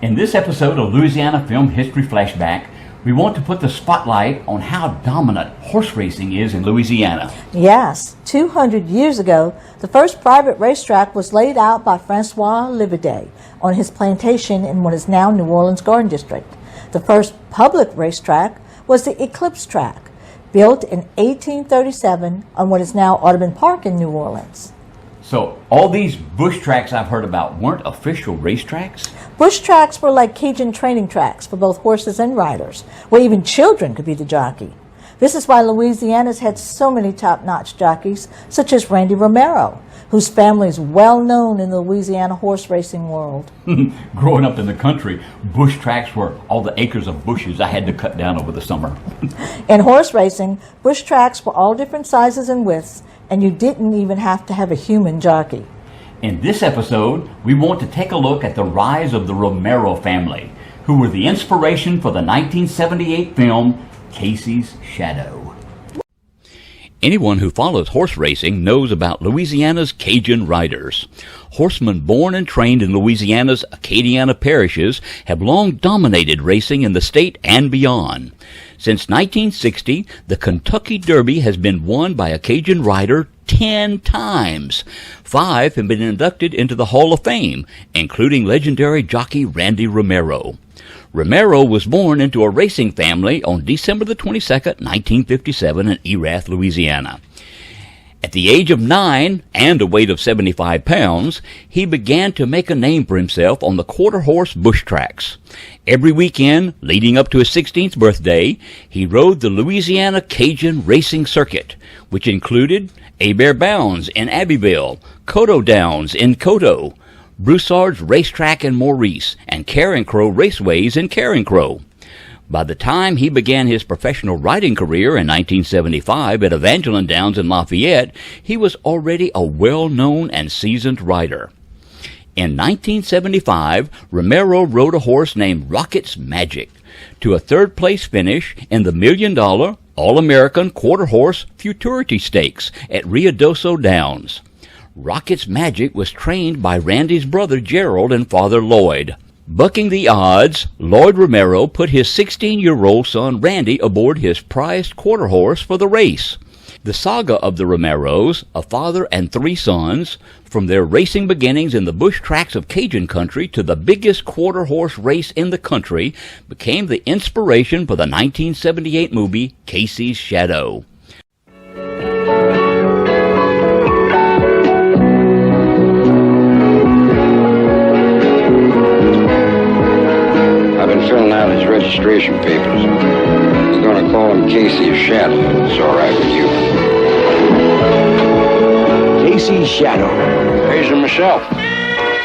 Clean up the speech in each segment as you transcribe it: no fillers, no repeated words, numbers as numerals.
In this episode of Louisiana Film History Flashback, we want to put the spotlight on how dominant horse racing is in Louisiana. Yes, 200 years ago, the first private racetrack was laid out by Francois Liverday on his plantation in what is now New Orleans Garden District. The first public racetrack was the Eclipse Track, built in 1837 on what is now Audubon Park in New Orleans. So all these bush tracks I've heard about weren't official racetracks? Bush tracks were like Cajun training tracks for both horses and riders, where even children could be the jockey. This is why Louisiana's had so many top-notch jockeys, such as Randy Romero, whose family is well known in the Louisiana horse racing world. Growing up in the country, bush tracks were all the acres of bushes I had to cut down over the summer. In horse racing, bush tracks were all different sizes and widths, and you didn't even have to have a human jockey. In this episode, we want to take a look at the rise of the Romero family, who were the inspiration for the 1978 film Casey's Shadow. Anyone who follows horse racing knows about Louisiana's Cajun riders. Horsemen born and trained in Louisiana's Acadiana parishes have long dominated racing in the state and beyond. Since 1960, the Kentucky Derby has been won by a Cajun rider 10 times. 5 have been inducted into the Hall of Fame, including legendary jockey Randy Romero. Romero was born into a racing family on December the 22nd, 1957 in Erath, Louisiana. At the age of 9 and a weight of 75 pounds, he began to make a name for himself on the quarter-horse bush tracks. Every weekend, leading up to his 16th birthday, he rode the Louisiana Cajun Racing Circuit, which included Hebert Bounds in Abbeville, Coteau Downs in Coteau, Broussard's Racetrack in Maurice, and Carencro Raceways in Carencro. By the time he began his professional riding career in 1975 at Evangeline Downs in Lafayette, he was already a well-known and seasoned rider. In 1975, Romero rode a horse named Rocket's Magic to a third-place finish in the $1 million All-American Quarter Horse Futurity Stakes at Ruidoso Downs. Rocket's Magic was trained by Randy's brother Gerald and father Lloyd. Bucking the odds, Lloyd Romero put his 16-year-old son Randy aboard his prized quarter horse for the race. The saga of the Romeros, a father and 3 sons, from their racing beginnings in the bush tracks of Cajun country to the biggest quarter horse race in the country, became the inspiration for the 1978 movie Casey's Shadow. Filling out his registration papers. We're going to call him Casey's Shadow. It's all right with you. Casey's Shadow. Raised him myself.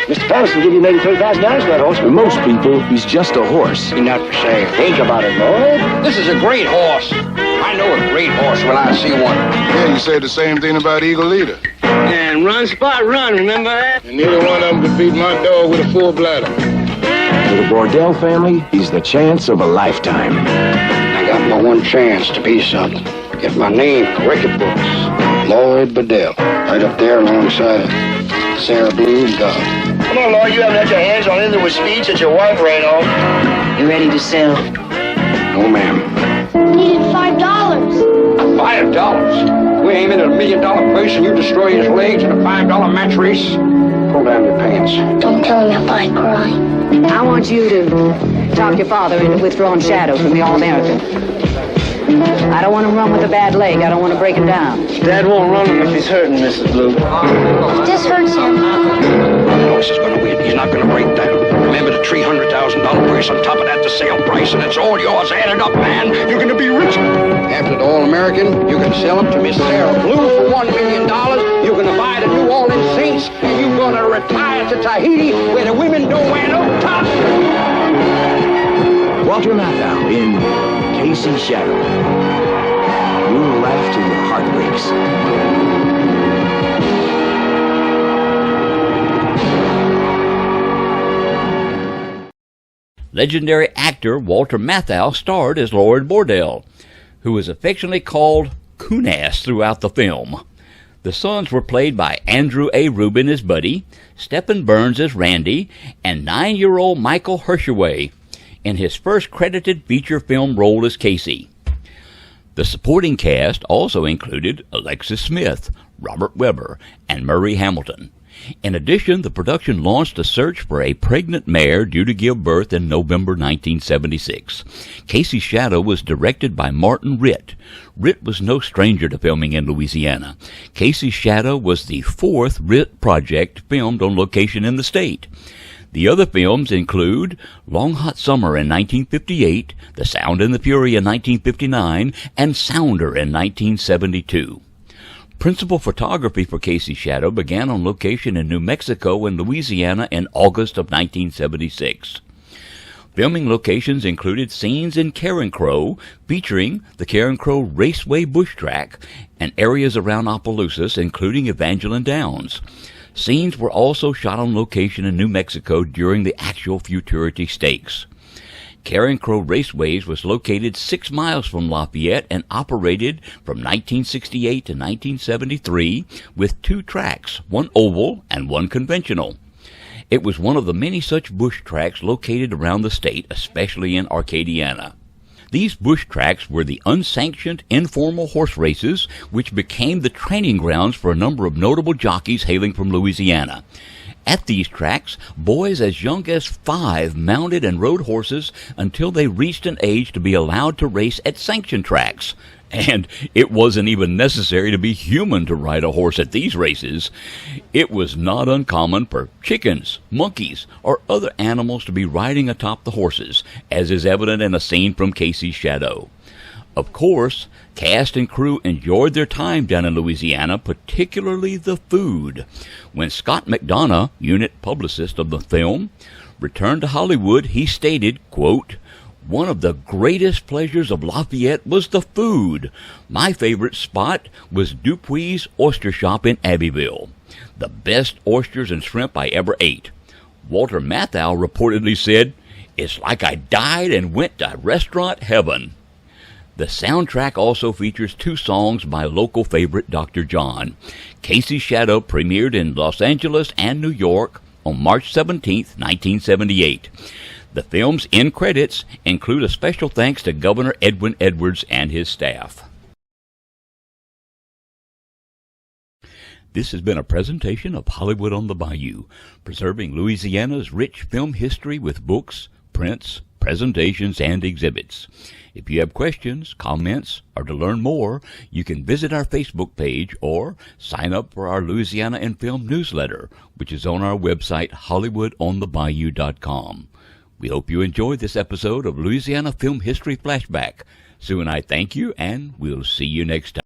Mr. Patterson give you maybe $30,000 for that horse. For most people, he's just a horse. He's not for sale. Think about it, Lloyd. This is a great horse. I know a great horse when I see one. Yeah, you said the same thing about Eagle Leader. And Run Spot Run, remember that? And neither one of them could beat my dog with a full bladder. For the Bordell family, he's the chance of a lifetime. I got my one chance to be something. Get my name in record books. Lloyd Bordell. Right up there alongside of Sarah Blue and God. Come on, Lloyd, you haven't had your hands on anything with speed since your wife ran off. You ready to sell? No, ma'am. Needed $5. $5? We aim at $1 million purse and you destroy his legs in a $5 match race? Pull down your pants. Don't tell him if I cry. I want you to talk your father into withdrawing Shadow from the All-American. I don't want him run with a bad leg. I don't want to break him down. Dad won't run him if he's hurting, Mrs. Blue. This hurts him. The horse is going to win. He's not going to break down. Remember the $300,000 purse on top of that, the sale price, and it's all yours. Add it up, man. You're going to be rich. After the All-American, you can sell him to Miss Sarah Blue for $1 million. You're going to buy the New Orleans Saints, and you're going to retire to Tahiti, where the women don't wear no tops. Walter Matthau in Casey's Shadow. You'll laugh till your heart breaks. Legendary actor Walter Matthau starred as Lloyd Bordell, who was affectionately called Coonass throughout the film. The sons were played by Andrew A. Rubin as Buddy, Stephen Burns as Randy, and 9-year-old Michael Hershaway in his first credited feature film role as Casey. The supporting cast also included Alexis Smith, Robert Webber, and Murray Hamilton. In addition, the production launched a search for a pregnant mare due to give birth in November 1976. Casey's Shadow was directed by Martin Ritt. Ritt was no stranger to filming in Louisiana. Casey's Shadow was the 4th Ritt project filmed on location in the state. The other films include Long Hot Summer in 1958, The Sound and the Fury in 1959, and Sounder in 1972. Principal photography for Casey's Shadow began on location in New Mexico and Louisiana in August of 1976. Filming locations included scenes in Carencro, featuring the Carencro Raceway Bush Track, and areas around Opelousas, including Evangeline Downs. Scenes were also shot on location in New Mexico during the actual Futurity Stakes. Carencro Raceways was located 6 miles from Lafayette and operated from 1968 to 1973 with 2 tracks, one oval and one conventional. It was one of the many such bush tracks located around the state, especially in Arcadiana. These bush tracks were the unsanctioned, informal horse races which became the training grounds for a number of notable jockeys hailing from Louisiana. At these tracks, boys as young as 5 mounted and rode horses until they reached an age to be allowed to race at sanctioned tracks. And it wasn't even necessary to be human to ride a horse at these races. It was not uncommon for chickens, monkeys, or other animals to be riding atop the horses, as is evident in a scene from Casey's Shadow. Of course, cast and crew enjoyed their time down in Louisiana, particularly the food. When Scott McDonough, unit publicist of the film, returned to Hollywood, he stated, quote, "One of the greatest pleasures of Lafayette was the food. My favorite spot was Dupuy's Oyster Shop in Abbeville. The best oysters and shrimp I ever ate." Walter Matthau reportedly said, "It's like I died and went to restaurant heaven." The soundtrack also features 2 songs by local favorite Dr. John. Casey's Shadow premiered in Los Angeles and New York on March 17, 1978. The film's end credits include a special thanks to Governor Edwin Edwards and his staff. This has been a presentation of Hollywood on the Bayou, preserving Louisiana's rich film history with books, prints, presentations, and exhibits. If you have questions, comments, or to learn more, you can visit our Facebook page or sign up for our Louisiana in Film newsletter, which is on our website, HollywoodOnTheBayou.com. We hope you enjoyed this episode of Louisiana Film History Flashback. Sue and I thank you, and we'll see you next time.